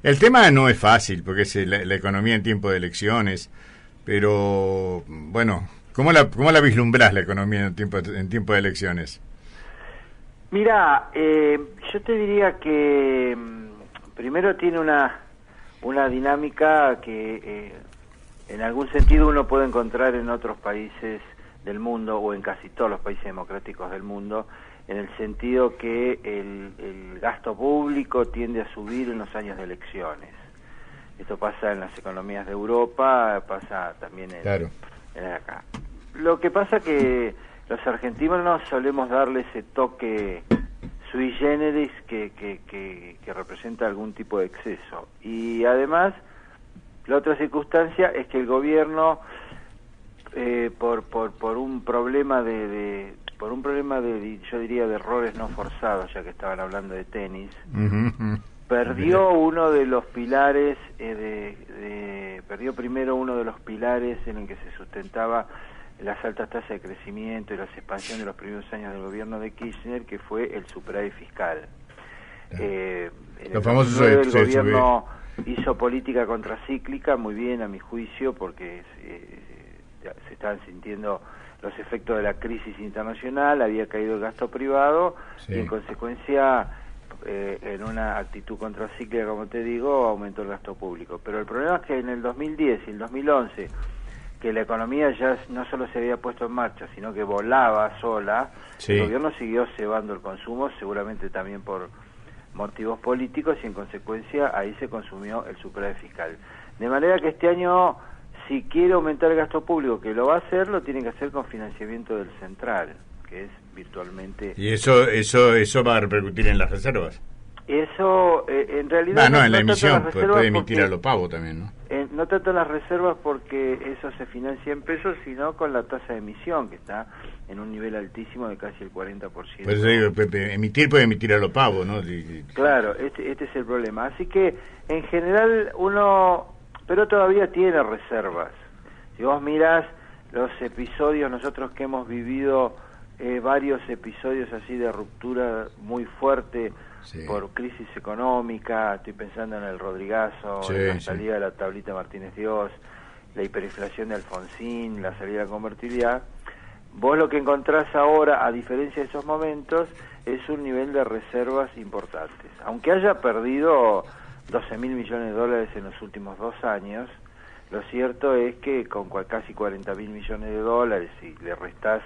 El tema no es fácil, porque es la economía en tiempo de elecciones, pero bueno, ¿cómo la vislumbrás la economía en tiempo de elecciones? Mira, yo te diría que primero tiene una dinámica que en algún sentido uno puede encontrar en otros países del mundo o en casi todos los países democráticos del mundo, en el sentido que el gasto público tiende a subir en los años de elecciones. Esto pasa en las economías de Europa, pasa también Claro. en acá. Lo que pasa que los argentinos solemos darle ese toque sui generis que representa algún tipo de exceso. Y además, la otra circunstancia es que el gobierno, por un problema yo diría, de errores no forzados, ya que estaban hablando de tenis, perdió uno de los pilares, perdió primero uno de los pilares en el que se sustentaba las altas tasas de crecimiento y las expansiones de los primeros años del gobierno de Kirchner, que fue el superávit fiscal. En el 2009 el gobierno hizo política contracíclica, muy bien a mi juicio, porque se estaban sintiendo los efectos de la crisis internacional, había caído el gasto privado, y en consecuencia, en una actitud contracíclica, como te digo, aumentó el gasto público. Pero el problema es que en el 2010 y el 2011, que la economía ya no solo se había puesto en marcha, sino que volaba sola, el gobierno siguió cebando el consumo, seguramente también por motivos políticos, y en consecuencia ahí se consumió el superávit fiscal. De manera que este año, si quiere aumentar el gasto público, que lo va a hacer, lo tiene que hacer con financiamiento del central, que es virtualmente... ¿Y eso va a repercutir en las reservas? Eso, en realidad... en la emisión, puede emitir a lo pavo también, ¿no? No tanto en las reservas, porque eso se financia en pesos, sino con la tasa de emisión, que está en un nivel altísimo de casi el 40%. Pues digo, puede emitir a lo pavo, ¿no? Claro, este es el problema. Así que, en general, pero todavía tiene reservas. Si vos mirás los episodios, nosotros que hemos vivido varios episodios así de ruptura muy fuerte por crisis económica, estoy pensando en el Rodrigazo, la salida de la tablita Martínez Dios, la hiperinflación de Alfonsín, la salida de la convertibilidad, vos lo que encontrás ahora, a diferencia de esos momentos, es un nivel de reservas importantes. Aunque haya perdido 12.000 millones de dólares en los últimos 2 años, lo cierto es que con casi 40.000 millones de dólares, si le restás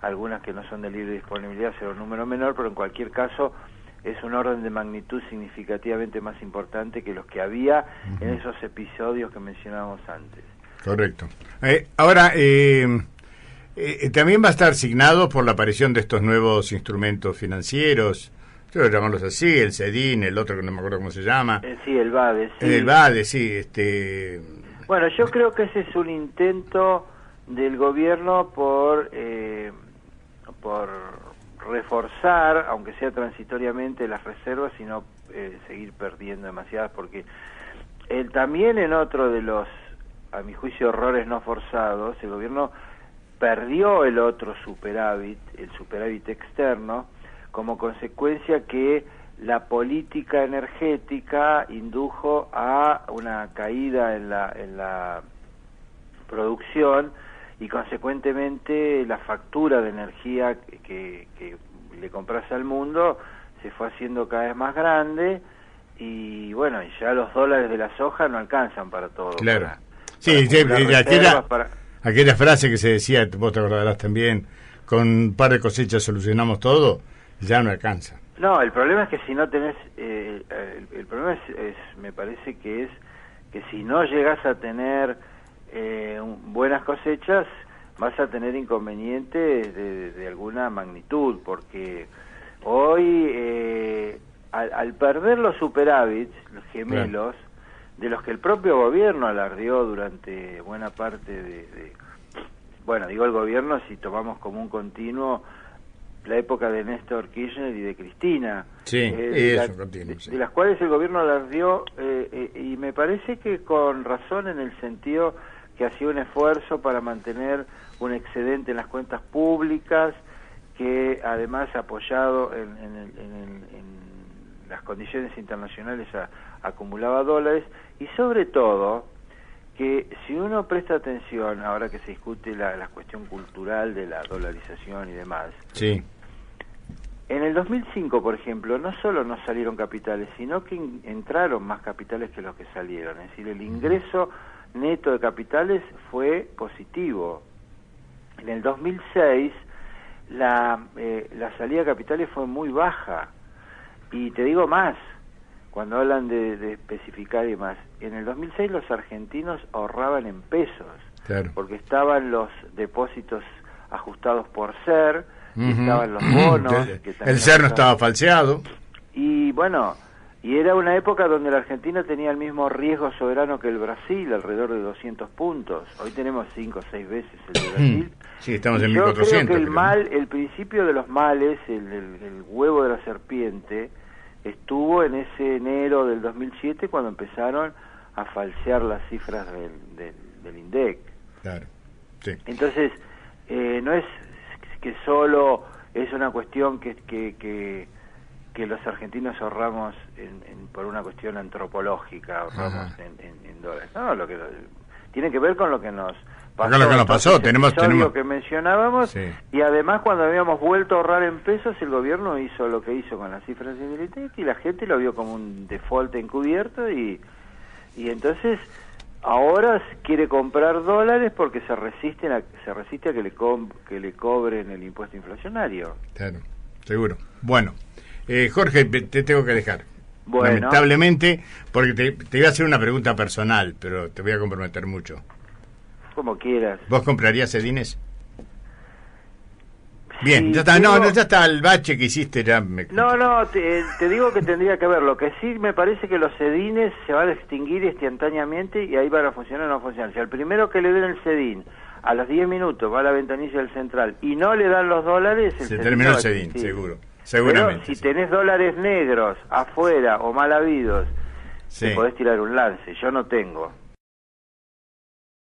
algunas que no son de libre disponibilidad, será un número menor, pero en cualquier caso es un orden de magnitud significativamente más importante que los que había en esos episodios que mencionábamos antes. Correcto. Ahora, también va a estar signado por la aparición de estos nuevos instrumentos financieros, yo voy a llamarlos así, el CEDIN, el otro que no me acuerdo cómo se llama. Sí, el BADE. Sí. El BADE, sí. Bueno, yo creo que ese es un intento del gobierno por reforzar, aunque sea transitoriamente, las reservas y no seguir perdiendo demasiadas, porque también en otro de los, a mi juicio, errores no forzados, el gobierno perdió el otro superávit, el superávit externo, como consecuencia que la política energética indujo a una caída en la producción, y consecuentemente la factura de energía que le compras al mundo se fue haciendo cada vez más grande, y bueno, ya los dólares de la soja no alcanzan para todo. Claro. Aquella frase que se decía, vos te acordarás también, con un par de cosechas solucionamos todo, ya no alcanza. No, el problema es que si no tenés, el problema me parece que es que si no llegás a tener buenas cosechas, vas a tener inconvenientes de alguna magnitud, porque hoy al perder los superávits, los gemelos, de los que el propio gobierno alardeó durante buena parte bueno, digo el gobierno si tomamos como un continuo la época de Néstor Kirchner y de Cristina, de las cuales el gobierno alardeó, y me parece que con razón, en el sentido que hacía un esfuerzo para mantener un excedente en las cuentas públicas, que además apoyado en las condiciones internacionales acumulaba dólares, y sobre todo que si uno presta atención, ahora que se discute la cuestión cultural de la dolarización y demás, sí. En el 2005, por ejemplo, no solo no salieron capitales, sino que entraron más capitales que los que salieron. Es decir, el ingreso neto de capitales fue positivo. En el 2006, la salida de capitales fue muy baja. Y te digo más, cuando hablan de especificar y más, en el 2006 los argentinos ahorraban en pesos, claro, porque estaban los depósitos ajustados por SER, y estaban los bonos. El SER no estaba falseado. Y bueno, y era una época donde la Argentina tenía el mismo riesgo soberano que el Brasil, alrededor de 200 puntos. Hoy tenemos 5 o 6 veces el de Brasil. Sí, estamos en yo 1400. Creo que el principio de los males, el huevo de la serpiente, estuvo en ese enero del 2007 cuando empezaron a falsear las cifras del INDEC. Claro, sí. Entonces, no es que solo es una cuestión que los argentinos ahorramos por una cuestión antropológica, ahorramos en dólares. No, tiene que ver con lo que nos pasó. Lo que nos pasó, tenemos que mencionábamos, sí. Y además cuando habíamos vuelto a ahorrar en pesos, el gobierno hizo lo que hizo con las cifras de INDEC y la gente lo vio como un default encubierto y entonces ahora quiere comprar dólares porque se resiste a que le cobren el impuesto inflacionario. Claro, seguro. Bueno, Jorge, te tengo que dejar. Bueno. Lamentablemente, porque te iba a hacer una pregunta personal, pero te voy a comprometer mucho. Como quieras. ¿Vos comprarías sedines? Bien, sí, ya está, ya está el bache que hiciste, ya me... No, te digo que tendría que ver. Lo que sí me parece que los sedines se van a extinguir instantáneamente y ahí van a funcionar o no funcionar. Si al primero que le den el sedín a los 10 minutos va a la ventanilla del central y no le dan los dólares... Se terminó el sedín, seguramente. Pero si tenés dólares negros afuera o mal habidos, sí, te podés tirar un lance. Yo no tengo.